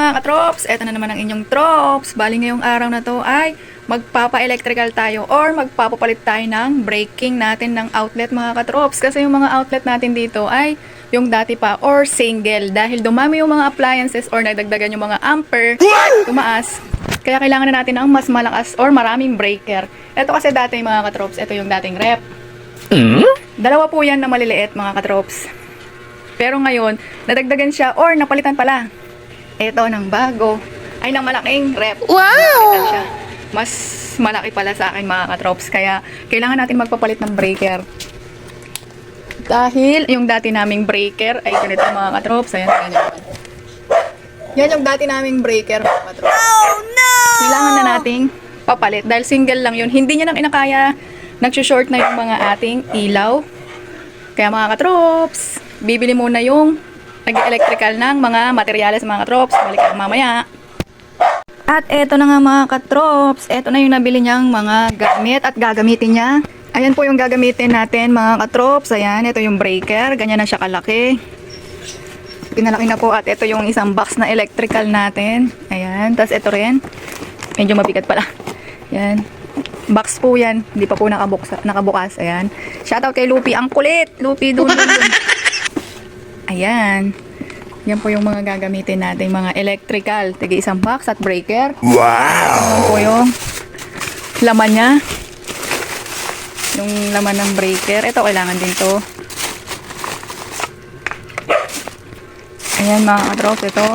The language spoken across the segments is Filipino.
mga katrops, eto na naman ang inyong trops. Bali ngayong araw na to ay magpapa-electrical tayo or magpapapalit tayo ng breaking natin ng outlet mga katrops. Kasi yung mga outlet natin dito ay yung dati pa or single. Dahil dumami yung mga appliances or nagdagdagan yung mga ampere, tumaas. Kaya kailangan na natin ng mas malakas or maraming breaker. Eto kasi dati mga katrops, eto yung dating rep. Dalawa po yan na maliliit mga katrops. Pero ngayon, nadagdagan siya or napalitan pala. Ito ng bago ay ng malaking rep. Wow! Siya. Mas malaki pala sa akin mga katrops. Kaya kailangan natin magpapalit ng breaker. Dahil yung dati naming breaker ay ganito mga katrops. Ayan, ganyan. Yan yung dati naming breaker mga katrops. Oh no! Kailangan na nating papalit. Dahil single lang yun. Hindi niya nang inakaya. Nag-short na yung mga ating ilaw. Kaya mga katrops, bibili muna yung nag-electrical ng mga materyales mga katrops. Balik ako mamaya. At eto na nga mga katrops. Eto na yung nabili niyang mga gamit at gagamitin niya. Ayan po yung gagamitin natin mga katrops. Ayan, ito yung breaker. Ganyan na siya kalaki. Pinalaki na po at ito yung isang box na electrical natin. Ayan, tapos ito rin. Medyo mabigat pala. Ayan. Box po yan. Hindi pa po nakabukas. Ayan. Shoutout kay Lupi. Ang kulit. Lupi, dun. Ayan. Yan po yung mga gagamitin natin. Mga electrical. Tigay isang box at breaker. Wow! Ayan po yung laman niya. Yung laman ng breaker. Ito kailangan din to. Ayan mga katrops. Ito.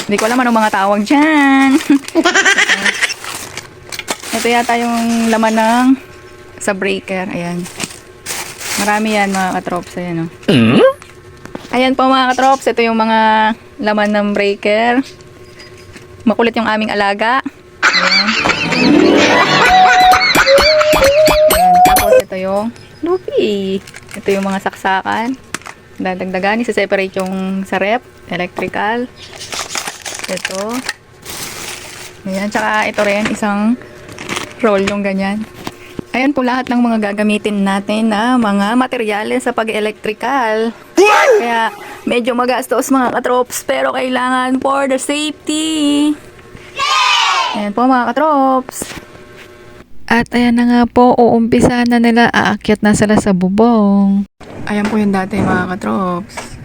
Hindi ko alam anong mga tawag dyan. Ito yata yung laman ng sa breaker. Ayan. Marami yan mga katrops. Ayan o. Ayan po mga katrops. Ito yung mga laman ng breaker. Makulit yung aming alaga. Ayan. Ayan. Tapos ito yung Lupi. Ito yung mga saksakan. Dadagdagan. Isa-separate yung sa rep. Electrical. Ito. Ayan. Tsaka ito rin. Isang roll yung ganyan. Ayan po lahat ng mga gagamitin natin na mga materyales sa pag-electrical. Kaya medyo magastos mga katrops pero kailangan for the safety. Ayan po mga katrops. At ayan na nga po, uumpisa na nila, aakyat na sila sa bubong. Ayan po yung dati mga katrops.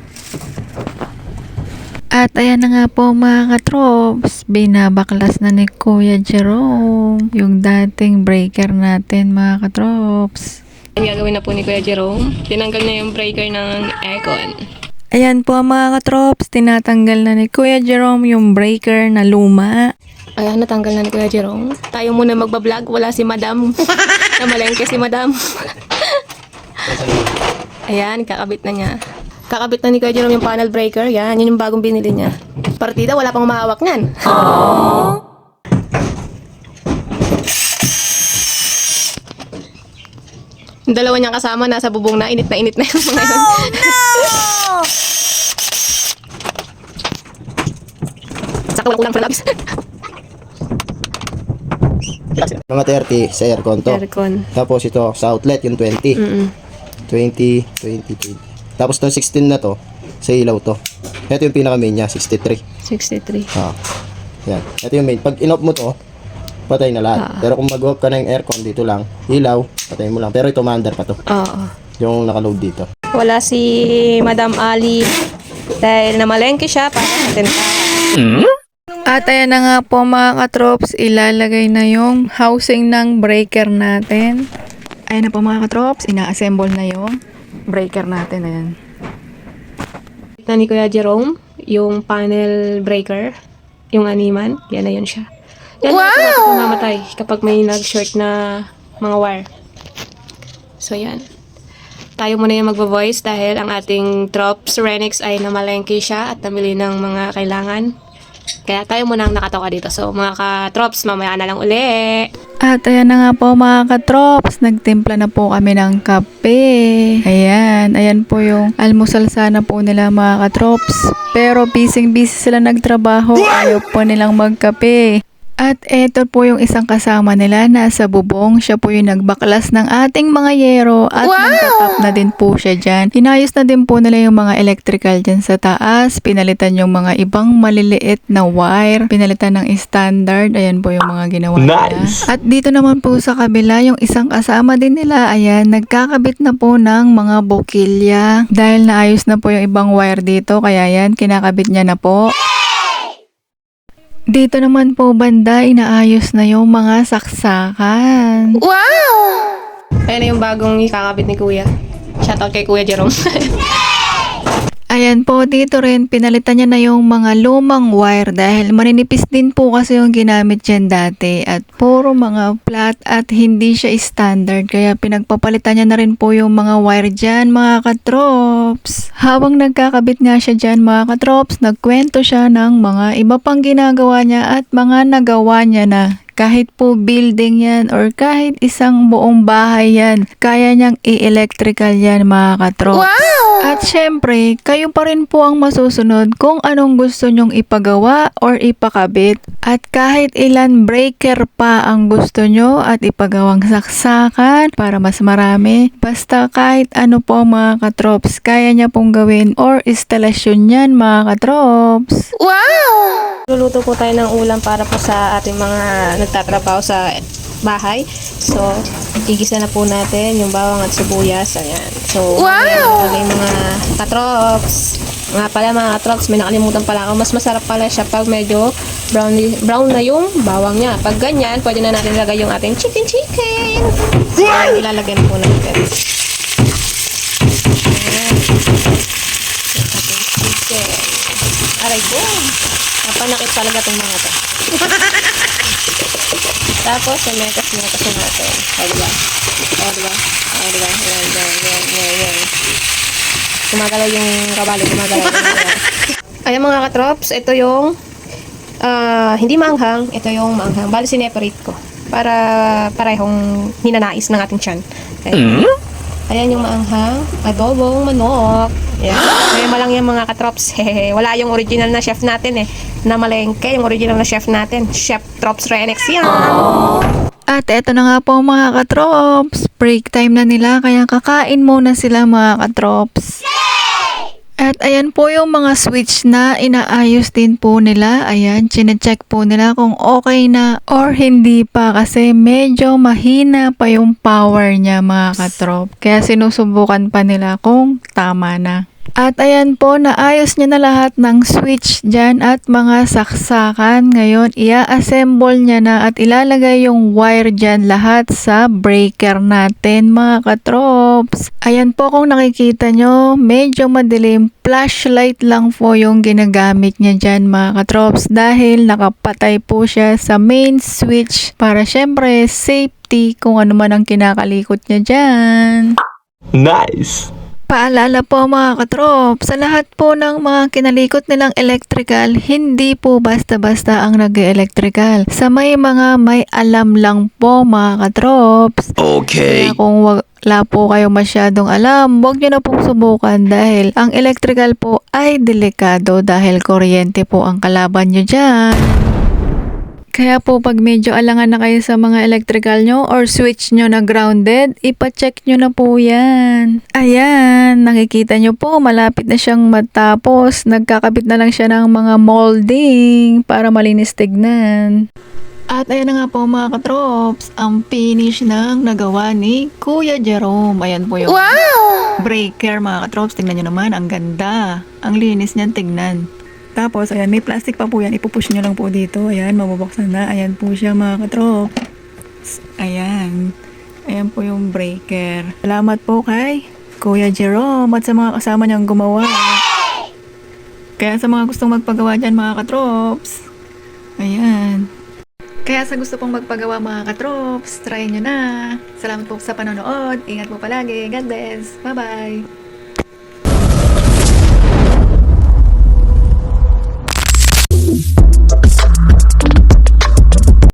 At ayan na nga po mga katrops, binabaklas na ni Kuya Jerome yung dating breaker natin mga katrops. Ang gagawin na po ni Kuya Jerome, tinanggal na yung breaker ng aircon. Ayan po mga katrops, tinatanggal na ni Kuya Jerome yung breaker na luma. Ayan, natanggal na ni Kuya Jerome. Tayo muna magbablog, wala si Madam. Namalengke si Madam. Ayan, kakabit na niya. Kakabit na ni Kuya Jerome yung panel breaker. Yan, yun yung bagong binili niya. Partida, wala pang mahawak niyan. Aww. Yung dalawa niyang kasama nasa bubong na init na yung mga yun. Oh no! Saka walang kulang sa labis. Mga 30 sa aircon to. Aircon. Tapos ito sa outlet yung 20. 20, 20. Tapos itong 16 na to, sa ilaw to. Ito yung pinaka-main niya, 63. 63. Yan. Ito yung main. Pag in-off mo to, patay na lahat. Pero kung mag-off ka na yung aircon, dito lang, ilaw, patay mo lang. Pero ito maandar pa to. Oo. Yung naka-load dito. Wala si Madam Ali dahil namalengke siya para natin. At ayan na nga po mga katrops, ilalagay na yung housing ng breaker natin. Ayan na po mga katrops, ina-assemble na yung breaker natin. Ayan. Na ni Kuya Jerome, yung panel breaker, yung animan, yan na yun siya. Yan na ito mamatay kapag may nag-short na mga wire. So yan. Tayo muna yung magvo-voice dahil ang ating trops Renix ay namalengke siya at namili ng mga kailangan. Kaya tayo muna ang nakatoka dito. So mga ka-trops, mamaya na lang uli. At ayan na nga po mga katrops, nagtimpla na po kami ng kape. Ayan, ayan po yung almusal sana po nila mga katrops. Pero busy sila nagtrabaho, ayaw po nilang magkape. At eto po yung isang kasama nila, nasa bubong. Siya po yung nagbaklas ng ating mga yero at nagtatap na din po siya dyan. Inayos na din po nila yung mga electrical dyan sa taas. Pinalitan yung mga ibang maliliit na wire. Pinalitan ng standard. Ayan po yung mga ginawa nila. At dito naman po sa kabila, yung isang kasama din nila, ayan, nagkakabit na po ng mga bokilya. Dahil naayos na po yung ibang wire dito, kaya yan, kinakabit niya na po. Dito naman po banda, inaayos na yung mga saksakan. Ayan na yung bagong ikakabit ni Kuya. Shoutout kay Kuya Jerome. Ayan po, dito rin, pinalitan niya na yung mga lumang wire dahil maninipis din po kasi yung ginamit dyan dati at puro mga flat at hindi siya standard. Kaya pinagpapalitan niya na rin po yung mga wire dyan, mga katrops. Habang nagkakabit nga siya dyan, mga katrops, nagkwento siya ng mga iba pang ginagawa niya at mga nagawa niya na. Kahit po building yan or kahit isang buong bahay yan, kaya niyang i-electrical yan, mga katrops. At syempre, kayo pa rin po ang masusunod kung anong gusto nyong ipagawa or ipakabit. At kahit ilan breaker pa ang gusto nyo at ipagawang saksakan para mas marami, basta kahit ano po mga katrops, kaya niya pong gawin or instalasyon yan, mga katrops. Luluto po tayo ng ulam para po sa ating mga nagtatrabaho sa bahay. So, igisa na po natin yung bawang at sibuyas. Ayan. So, ayan yung mga katrops. Nga pala mga katrops, may nakalimutan pala ako. Mas masarap pala siya pag medyo brown na yung bawang niya. Pag ganyan, pwede na natin ilagay yung ating chicken. So, ilalagay na po natin. Ayan. Yung ating chicken. Aray ko. Napanakit talaga itong mga to. Tapos, metas na natin. O, diba? Yan. Gumagalaw yung kabalo, gumagalaw. Ayan mga katrops, ito yung hindi maanghang, ito yung maanghang. Bali, sineparate ko. Para parehong hinanais ng ating tiyan. Ayan yung maanghang, adobong manok. Ayan. Kaya lang yung mga katrops. Wala yung original na chef natin na malengke. Yung original na chef natin, Chef Trops Renex yan. At eto na nga po mga katrops, break time na nila kaya kakain muna sila mga katrops. At ayan po yung mga switch na inaayos din po nila. Ayan, chinecheck po nila kung okay na or hindi pa kasi medyo mahina pa yung power niya mga katrop. Kaya sinusubukan pa nila kung tama na. At ayan po, naayos niya na lahat ng switch dyan at mga saksakan. Ngayon, ia-assemble niya na at ilalagay yung wire dyan lahat sa breaker natin mga katrops. Ayan po kung nakikita nyo, medyo madilim. Flashlight lang po yung ginagamit niya dyan mga katrops dahil nakapatay po siya sa main switch para syempre safety kung ano man ang kinakalikot niya dyan. Nice! Paalala po mga katrop, sa lahat po ng mga kinalikot nilang electrical, hindi po basta-basta ang nag-electrical. Sa may mga may alam lang po mga katrops. Okay. Kaya kung wala po kayo masyadong alam, huwag nyo na pong subukan dahil ang electrical po ay delikado dahil kuryente po ang kalaban nyo dyan. Kaya po pag medyo alangan na kayo sa mga electrical nyo or switch nyo na grounded, ipacheck nyo na po yan. Ayan, nakikita nyo po, malapit na siyang matapos. Nagkakabit na lang siya ng mga molding para malinis tignan. At ayan na nga po mga katrops, ang finish ng nagawa ni Kuya Jerome. Ayan po yung breaker mga katrops. Tignan nyo naman, ang ganda. Ang linis niyan tignan. Tapos, ayan, may plastic pa po yan. Ipupush nyo lang po dito. Ayan, mabubuksan na. Ayan po siya mga katrop. Ayan. Ayan po yung breaker. Salamat po kay Kuya Jerome at sa mga kasama niyang gumawa. Kaya sa mga gustong magpagawa dyan mga katrops. Ayan. Kaya sa gusto pong magpagawa mga katrops, try nyo na. Salamat po sa panonood. Ingat po palagi. God bless. Bye-bye.